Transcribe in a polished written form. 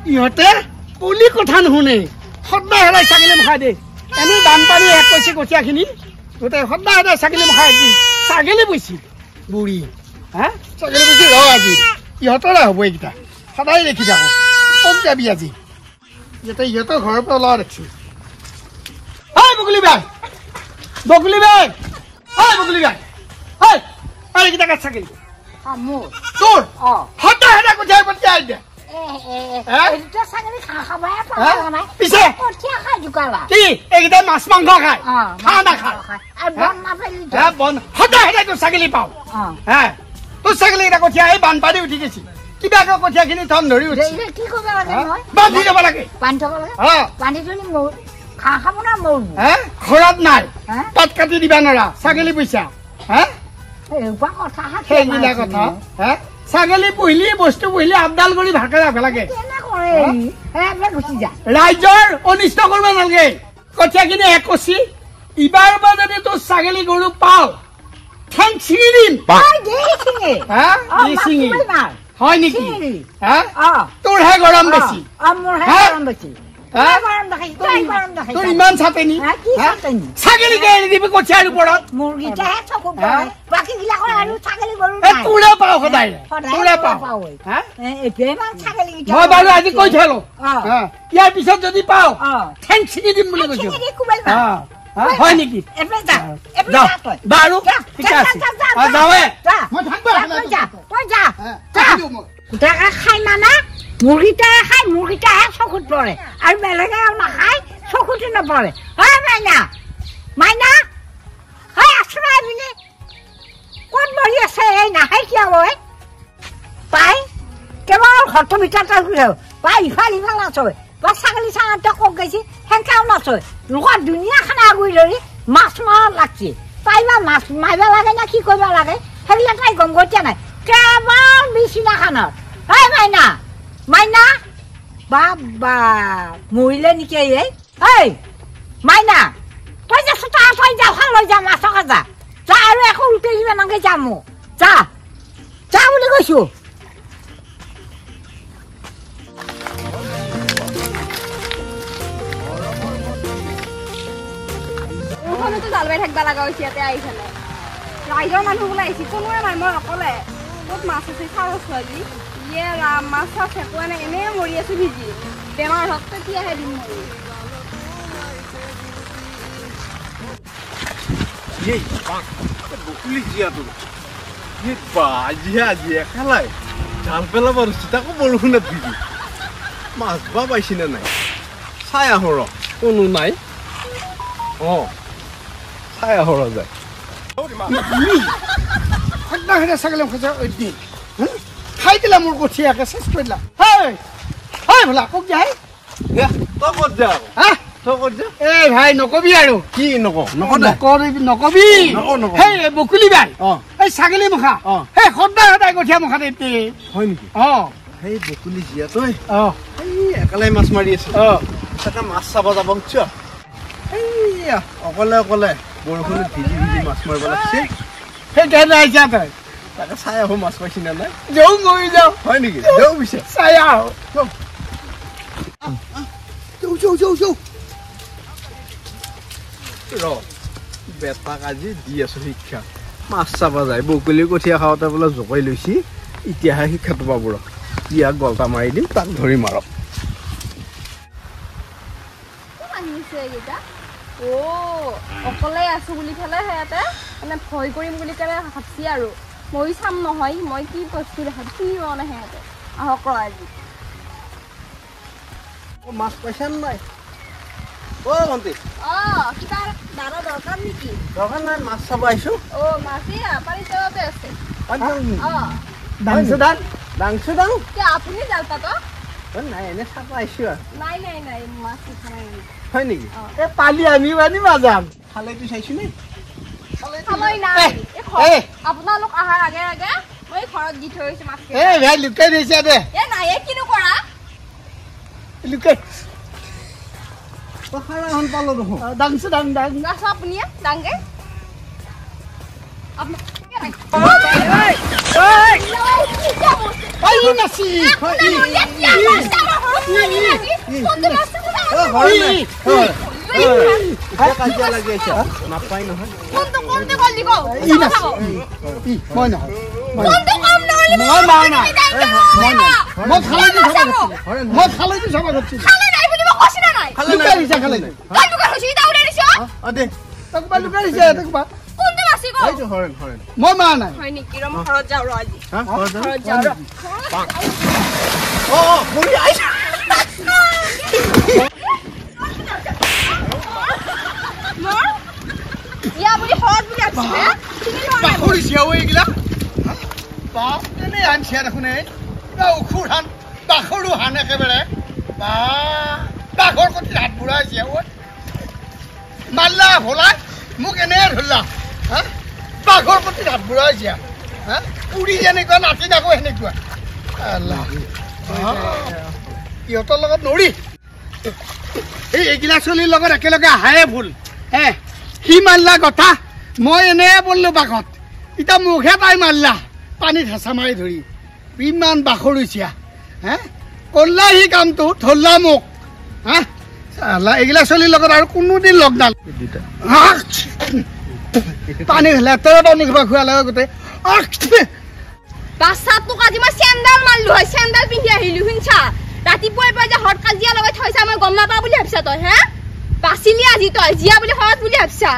ইহঁতে কলি কথা নুশুনে সদায় সদায় ছাগলী মুখাই দে এনে বানপানী এক কৈছে কঠীয়াখিনি গোটেই সদায় সদায় ছাগলী মুখাই দি ছাগলী বৈছি বুঢ়ী হা ছাগলী বৈছি ৰ আজি ইহঁতৰে হ'ব এইকেইটা সদায় দেখি থাকো ক'ত যাবি আজি যাতে ইহঁতৰ ঘৰৰ পৰা ওলোৱা দেখিছোঁ বকুলি বাই বকুলি বাই বকুলি বাই এইকেইটা কাট ছাগলী তোৰ সদায় সদায় কঠীয়াই পঠিয়াই দে পিছে কি এইকেইটা মাছ মাংস খায় খা নাখায় সদায় সদায় তোৰ ছাগলী পাওঁ তোৰ ছাগলীকেইটা কঠীয়া এই বানপানী উঠি গৈছে কিবাকৈ কঠীয়াখিনি থম ধৰি উঠিছে বান্ধি যাব লাগে ঘৰত নাই পাত কাটি দিবা নোৱাৰা ছাগলী পইচা সেইবিলাক কথা ছাগলী পুহিলি বস্তু পুহিলি আপডাল কৰি ভালকে ৰাখিব লাগে ৰাইজৰ অনিষ্ট কৰিব নালাগে কঠীয়াখিনি এক কচি ইবাৰ পৰা যদি তোৰ ছাগলী গৰু পাওঁ ঠেং ছিঙি দিম হয় নেকি তোৰহে গৰম বেছি তোৰ ইমান চাপেনি ছাগলীকে এৰি দিবি কঠীয়াৰ ওপৰত তোৰে পাওঁ সদায় তোৰে পাওঁ মই বাৰু আজি কৈ থলো ইয়াৰ পিছত যদি পাওঁ ঠেং ছিঙি দিম বুলি কৈছো হয় নেকি বাৰু ঠিক আছে যাৱে খাই মানা মুৰ্গীটাই খাই মুৰ্গীটাহে চকুত পৰে আৰু বেলেগে নাখায় চকুতে নপৰে হয় মাইনা মাইনা হয় আছো পিনে ক'ত মৰি আছে এই নাখাই কিয় হয় পাই কেৱল ঘৰটোৰ ভিতৰতে পাই ইফাল ইফাল নাচয় বা ছাগলী চাঙতে কক গৈছে সেনেকাও নাচয় লোকৰ ধুনীয়া খানা আগুৰি ধৰি মাছ মাৰত লাগছে তাইবা মাছ মাৰিব লাগে না কি কৰিব লাগে সেইবিলাক তাই গম গতিয়া নাই কেৱল বিচনাখনত হয় মাইনা মাইনা বাবা মৰিলে নেকি এই মাইনা তই যে চোতা তই যা ভাল লৈ যা মাছক যা যা আৰু একো উলটাই দিব নালাগে যা মোক যা যা বুলি কৈছো জাল বাই থাকিব লগা হৈছে ইয়াতে আহি পেলাই ৰাইজৰ মানুহ বোলে আহিছে কোনোৱে নাই মই অকলে ক'ত মাছ আছে চাওঁ ছোৱালী ইয়ে ৰাম মাছ চাছ ফেকুৱা নাই এনেই মৰি আছো ভিজি বেমাৰ হওক তেতিয়াহে দিম বকুলি জীয়াটো জীয়া খেলাই জাল পেলাব ধৰিছে তাকো বৰষুণত ভিজি মাছ বা পাইছি নে নাই চাই আহো ৰ কোনো নাই চাই আহো ৰ যায় ছাগলী খাই দিলা মোৰ কঠীয়াকে চেচ কৰি দিলা হয় ভোলা কওক যায় তই ক'ত যা তই ক'ত যা এই ভাই নকবি আৰু কি নকবি সেই বকুলি বাই এই ছাগলী মুখা সেই সদায় সদায় কঠীয়া মুখা দেই হয় নেকি সেই বকুলি জীয়া তই এই একেলাই মাছ মাৰি আছে তাকে মাছ চাব যাব খুজিছ এইয়া অকলে অকলে বৰষুণত ভিজি ভিজি মাছ মাৰিব লাগছে সেই কেনে আহিছা তই তাকে চাই আহো মাছ পাইছি নে নাই যাওঁ মৰি যাওঁ হয় নেকি যাওঁ পিছে চাই আহো ৰ বেটাক আজি দি আছো শিক্ষা মাছ চাব যায় বকুলি কঠীয়া খাওঁতে বোলে জোকাই লৈছি এতিয়াহে শিক্ষাটো পাব ৰ ইয়াক গল্টা মাৰি দিম তাক ধৰি মাৰক অকলে আছো বুলি পেলাই সিহঁতে মানে ভয় কৰিম বুলি পেলাই ভাবছি আৰু মই চাম নহয় মই কি বস্তু দেখাবছি মানে সিহঁতে আহক ৰ আজি মাছ পাইছা নাই ভণ্টি কিবা দাদা দৰকাৰ নেকি দৰকাৰ নাই মাছ চাব আহিছো মাছে পানী তলতে আছে ডাংছো আপুনি জাল পাত নাই এনে চাব আহিছো আৰু নাই মাছ হয় নেকি পালি আমি মানে মাজাম খালেটো চাইছো নে আপোনালোক অহাৰ আগে আগে মই ঘৰত দি থৈ আহিছো মাছ ভাই লুকাই দিছা দে নাই কিনো কৰা লুকাই এখন পালো দেখোন ডাংছো ডাং আপুনি ডাংগে নাচি কাজিয়া লাগি আছে নাপাই নহয় মই নহয় মই খালৈকে চাবা কৰিছো মই মা নাই বাখৰো হান একেবাৰে বাঘৰ কতি হাত বুঢ়াইছে মাল্লা ভোলাই মোক এনে ধৰিলা বাঘৰ কতি হাত বুঢ়াইছে উৰি যেনেকুৱা নাচি থাকো সেনেকুৱা সিহঁতৰ লগত নৰি এইগিলা চলিৰ লগত একেলগে আহায়ে ভুল সি মাল্লা কথা মই এনে বললো বাঘত এতিয়া মুখে তাই মাল্লা পানীত হেঁচা মাৰি ধৰি ইমান বাখৰুচিয়া কৰলা সি কামটো ধৰলা মোক এইগিলা চলিৰ লগত আৰু কোনোদিন লগ নাল পানী লেতেৰা পানী খোৱা খোৱা লাগে গোটেই বাচ্চাটোক আজি মই চেণ্ডেল মাৰিলো হয় চেণ্ডেল পিন্ধি আহিলো শুনছা ৰাতিপুৱাই পৰা যে হট কাজিয়া লগাই থৈছা মই গম নাপাওঁ বুলি ভাবিছা তই বাচিলি আজি তই জীয়া বুলি হত বুলি ভাবিছা